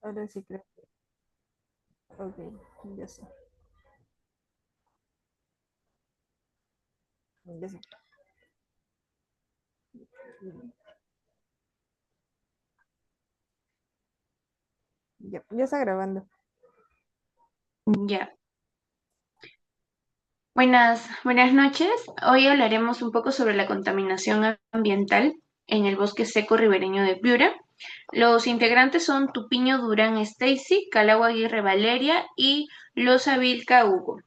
Ahora sí creo. Ok, ya sé. Ya sé. Ya está grabando. Ya. Buenas noches. Hoy hablaremos un poco sobre la contaminación ambiental en el bosque seco ribereño de Piura. Los integrantes son Tupiño Durán Stacy, Calagua Aguirre Valeria y Loza Vilca Hugo.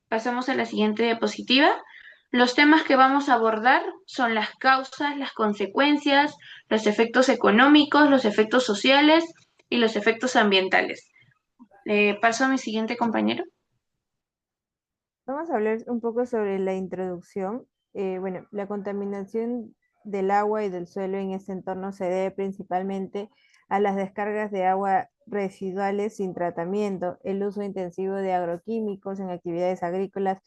Pasamos a la siguiente diapositiva. Los temas que vamos a abordar son las causas, las consecuencias, los efectos económicos, los efectos sociales y los efectos ambientales. Paso a mi siguiente compañero. Vamos a hablar un poco sobre la introducción. Bueno, la contaminación del agua y del suelo en este entorno se debe principalmente a las descargas de agua residuales sin tratamiento, el uso intensivo de agroquímicos en actividades agrícolas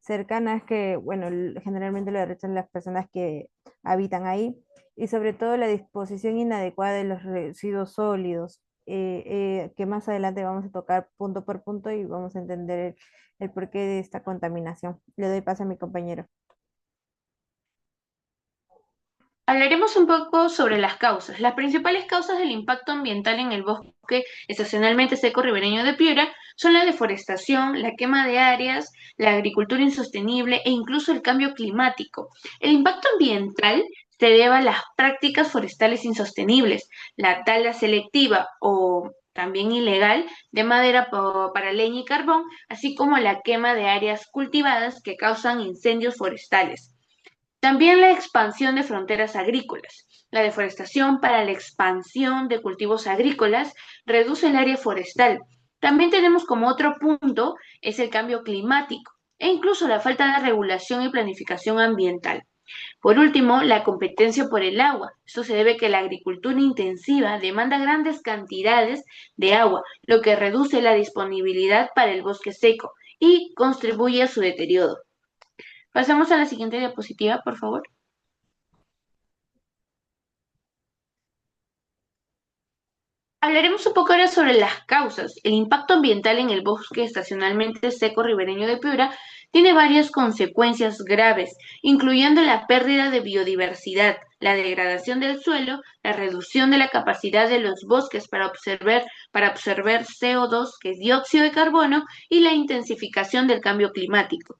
cercanas que, bueno, generalmente lo realizan las personas que habitan ahí, y sobre todo la disposición inadecuada de los residuos sólidos, que más adelante vamos a tocar punto por punto y vamos a entender el porqué de esta contaminación. Le doy paso a mi compañero. Hablaremos un poco sobre las causas. Las principales causas del impacto ambiental en el bosque estacionalmente seco ribereño de Piura son la deforestación, la quema de áreas, la agricultura insostenible e incluso el cambio climático. El impacto ambiental se debe a las prácticas forestales insostenibles, la tala selectiva o también ilegal de madera para leña y carbón, así como la quema de áreas cultivadas que causan incendios forestales. También la expansión de fronteras agrícolas. La deforestación para la expansión de cultivos agrícolas reduce el área forestal. También tenemos como otro punto es el cambio climático e incluso la falta de regulación y planificación ambiental. Por último, la competencia por el agua. Esto se debe a que la agricultura intensiva demanda grandes cantidades de agua, lo que reduce la disponibilidad para el bosque seco y contribuye a su deterioro. Pasamos a la siguiente diapositiva, por favor. Hablaremos un poco ahora sobre las causas. El impacto ambiental en el bosque estacionalmente seco ribereño de Piura tiene varias consecuencias graves, incluyendo la pérdida de biodiversidad, la degradación del suelo, la reducción de la capacidad de los bosques para absorber CO2, que es dióxido de carbono, y la intensificación del cambio climático.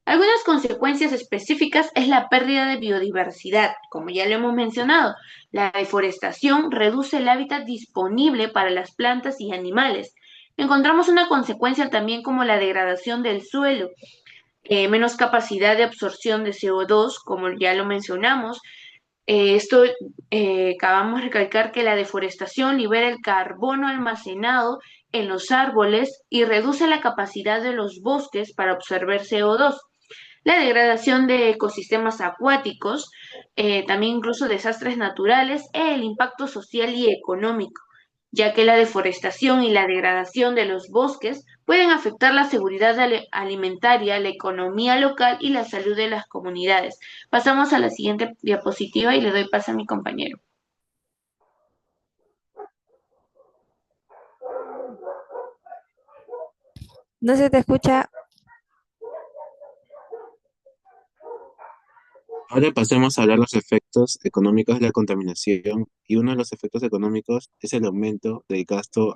Algunas consecuencias específicas es la pérdida de biodiversidad, como ya lo hemos mencionado. La deforestación reduce el hábitat disponible para las plantas y animales. Encontramos una consecuencia también como la degradación del suelo, menos capacidad de absorción de CO2, como ya lo mencionamos. Acabamos de recalcar que la deforestación libera el carbono almacenado en los árboles y reduce la capacidad de los bosques para absorber CO2. La degradación de ecosistemas acuáticos, también incluso desastres naturales e el impacto social y económico, ya que la deforestación y la degradación de los bosques pueden afectar la seguridad alimentaria, la economía local y la salud de las comunidades. Pasamos a la siguiente diapositiva y le doy paso a mi compañero. No se te escucha. Ahora pasemos a hablar los efectos económicos de la contaminación y uno de los efectos económicos es el aumento del gasto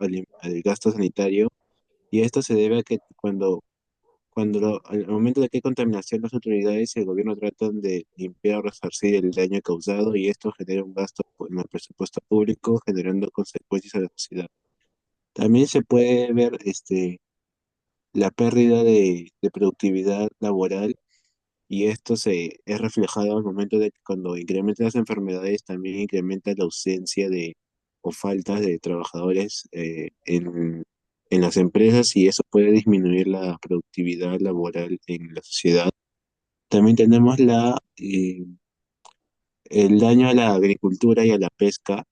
sanitario y esto se debe a que al momento de que hay contaminación las autoridades y el gobierno tratan de limpiar o resarcir el daño causado y esto genera un gasto en el presupuesto público generando consecuencias a la sociedad. También se puede ver la pérdida de productividad laboral y esto es reflejado al momento de que cuando incrementan las enfermedades, también incrementa la ausencia o falta de trabajadores en las empresas y eso puede disminuir la productividad laboral en la sociedad. También tenemos el daño a la agricultura y a la pesca.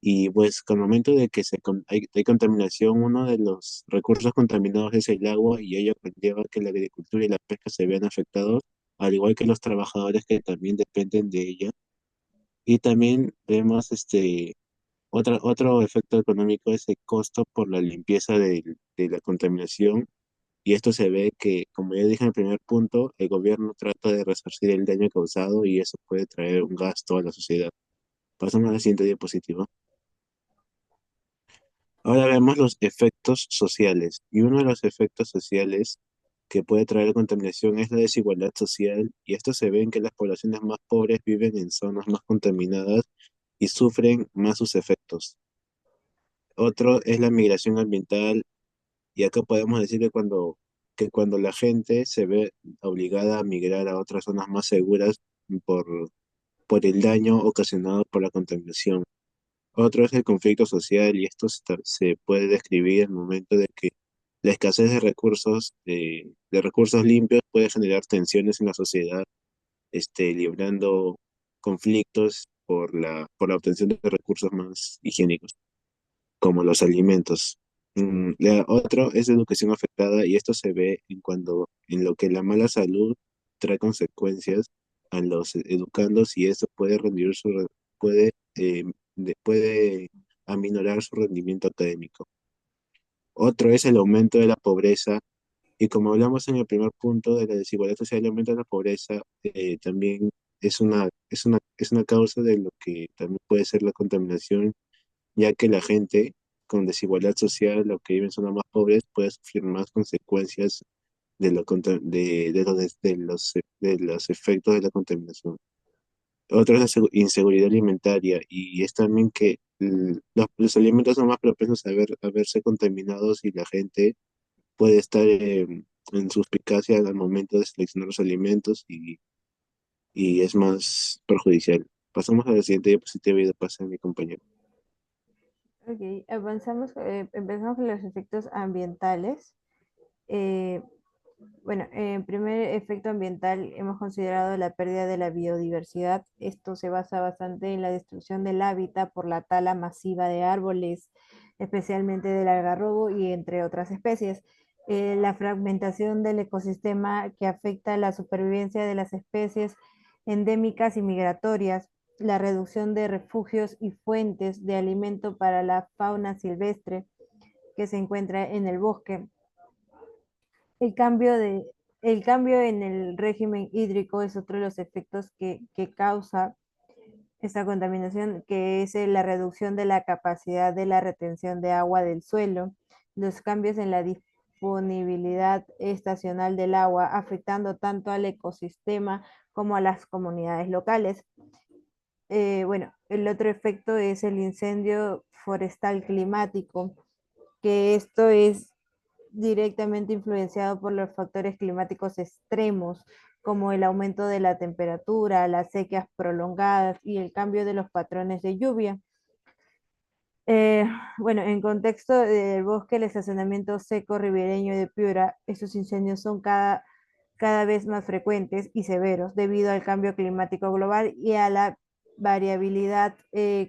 Y pues al momento de que hay contaminación, uno de los recursos contaminados es el agua y ello conlleva que la agricultura y la pesca se vean afectados, al igual que los trabajadores que también dependen de ella. Y también vemos Otro efecto económico es el costo por la limpieza de la contaminación. Y esto se ve que, como ya dije en el primer punto, el gobierno trata de resarcir el daño causado y eso puede traer un gasto a la sociedad. Pasamos a la siguiente diapositiva. Ahora vemos los efectos sociales. Y uno de los efectos sociales que puede traer la contaminación es la desigualdad social. Y esto se ve en que las poblaciones más pobres viven en zonas más contaminadas y sufren más sus efectos. Otro es la migración ambiental. Y acá podemos decir que cuando la gente se ve obligada a migrar a otras zonas más seguras por, por el daño ocasionado por la contaminación. Otro es el conflicto social y esto se puede describir en el momento de que la escasez de recursos limpios puede generar tensiones en la sociedad, librando conflictos por la obtención de recursos más higiénicos como los alimentos. Otro es educación afectada y esto se ve en lo que la mala salud trae consecuencias a los educandos y esto puede puede, puede aminorar su rendimiento académico. Otro es el aumento de la pobreza y como hablamos en el primer punto de la desigualdad social, el aumento de la pobreza también es una causa de lo que también puede ser la contaminación, ya que la gente con desigualdad social o que vive en zonas más pobres puede sufrir más consecuencias de los efectos de la contaminación. Otro es la inseguridad alimentaria y es también que los alimentos son más propensos a verse contaminados y la gente puede estar en suspicacia al momento de seleccionar los alimentos y es más perjudicial. Pasamos a la siguiente diapositiva y de paso a mi compañero. Ok, empezamos con los efectos ambientales. Eh, Bueno, en primer efecto ambiental hemos considerado la pérdida de la biodiversidad. Esto se basa bastante en la destrucción del hábitat por la tala masiva de árboles, especialmente del algarrobo y entre otras especies. La fragmentación del ecosistema que afecta la supervivencia de las especies endémicas y migratorias, la reducción de refugios y fuentes de alimento para la fauna silvestre que se encuentra en el bosque. El cambio el cambio en el régimen hídrico es otro de los efectos que causa esta contaminación, que es la reducción de la capacidad de la retención de agua del suelo, los cambios en la disponibilidad estacional del agua, afectando tanto al ecosistema como a las comunidades locales. Bueno, el otro efecto es el incendio forestal climático, que esto es directamente influenciado por los factores climáticos extremos, como el aumento de la temperatura, las sequías prolongadas y el cambio de los patrones de lluvia. Eh, bueno, en contexto del bosque, el estacionamiento seco ribereño de Piura, estos incendios son cada vez más frecuentes y severos debido al cambio climático global y a la variabilidad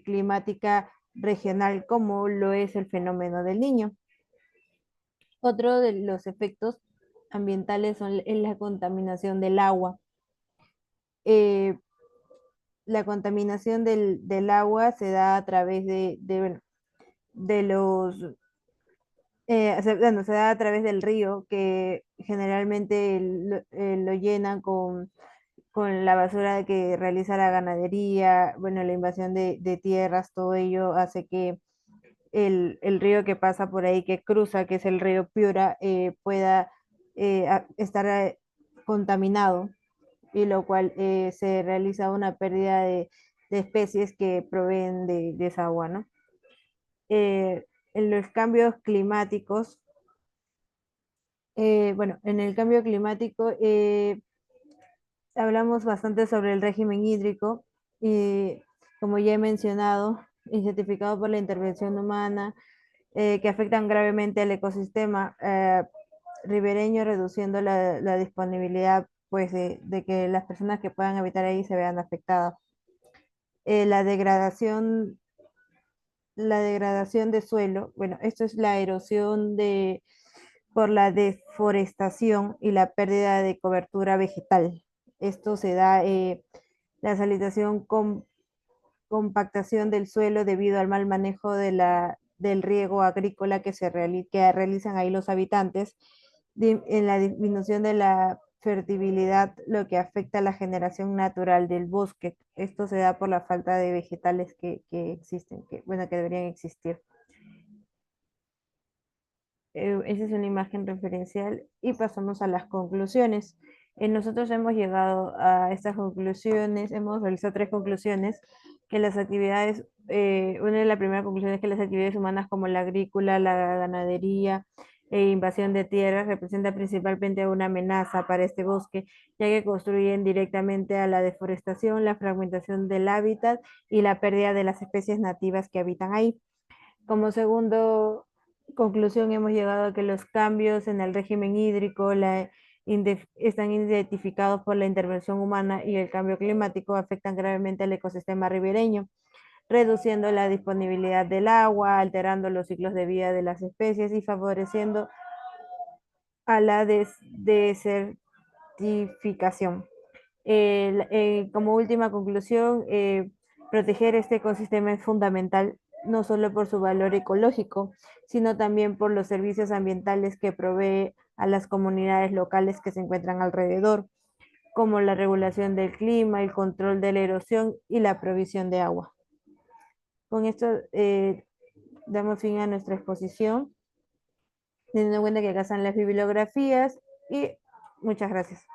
climática regional, como lo es el fenómeno del Niño. Otro de los efectos ambientales es la contaminación del agua. Eh, la contaminación del agua se da a través bueno, de bueno, se da a través del río, que generalmente lo llenan con la basura que realiza la ganadería, bueno, la invasión de tierras, todo ello hace que el río que pasa por ahí, que cruza, que es el río Piura, pueda estar contaminado, y lo cual se realiza una pérdida de especies que proveen de esa agua, ¿no? En los cambios climáticos, bueno, en el cambio climático hablamos bastante sobre el régimen hídrico, y como ya he mencionado, y certificado por la intervención humana, que afectan gravemente al ecosistema ribereño, reduciendo la disponibilidad pues, de que las personas que puedan habitar ahí se vean afectadas. La la degradación de suelo, bueno, esto es la erosión por la deforestación y la pérdida de cobertura vegetal. Esto se da la salitación compactación del suelo debido al mal manejo del riego agrícola que realizan ahí los habitantes, en la disminución de la fertilidad, lo que afecta a la generación natural del bosque. Esto se da por la falta de vegetales que existen, bueno, que deberían existir. Esa es una imagen referencial y pasamos a las conclusiones. Nosotros hemos llegado a estas conclusiones, hemos realizado tres conclusiones, que las actividades, una de las primeras conclusiones es que las actividades humanas como la agrícola, la ganadería e invasión de tierras representan principalmente una amenaza para este bosque, ya que construyen directamente a la deforestación, la fragmentación del hábitat y la pérdida de las especies nativas que habitan ahí. Como segundo conclusión, hemos llegado a que los cambios en el régimen hídrico están identificados por la intervención humana y el cambio climático afectan gravemente al ecosistema ribereño, reduciendo la disponibilidad del agua, alterando los ciclos de vida de las especies y favoreciendo a la desertificación. Como última conclusión, proteger este ecosistema es fundamental, no solo por su valor ecológico, sino también por los servicios ambientales que provee a las comunidades locales que se encuentran alrededor, como la regulación del clima, el control de la erosión y la provisión de agua. Con esto damos fin a nuestra exposición, teniendo en cuenta que acá están las bibliografías y muchas gracias.